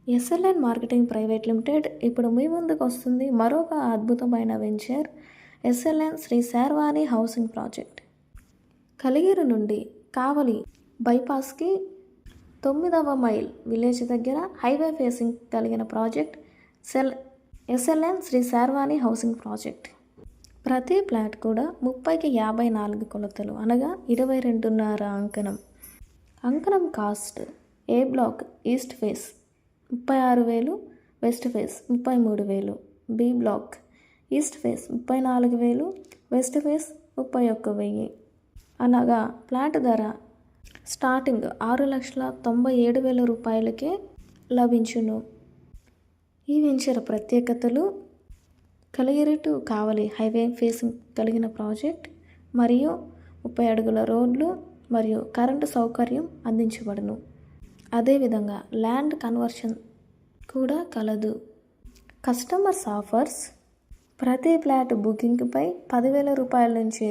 SLN marketing private limited ఇప్పుడు మీ ముందుకు వస్తుంది మరొక అద్భుతమైన venture SLN Sri Sharvani housing project. Kaligiri నుండి కావలి బైపాస్కి 9వ మైల్ విలేజ్ దగ్గర హైవే ఫేసింగ్ కలిగిన project SLN Sri Sharvani housing project. ప్రతి ఫ్లాట్ కూడా 30కి 54 కొలతలు అనగా 22.5 అంకణం. అంకణం cost A block east face 36,000, west face 33,000, B block east face 34,000, west face 31,000 అనగా ఫ్లాట్ ధర స్టార్టింగ్ 6,97,000 రూపాయలకే లభించును. ఈ వెంచర్ ప్రత్యేకతలు: Kaligiri to Kavali highway facing కలిగిన ప్రాజెక్ట్ మరియు 30 అడుగుల రోడ్లు మరియు కరెంటు సౌకర్యం అందించబడును. అదేవిధంగా ల్యాండ్ కన్వర్షన్ కూడా కలదు. కస్టమర్స్ ఆఫర్స్: ప్రతి ఫ్లాట్ బుకింగ్పై 10,000 రూపాయల నుంచి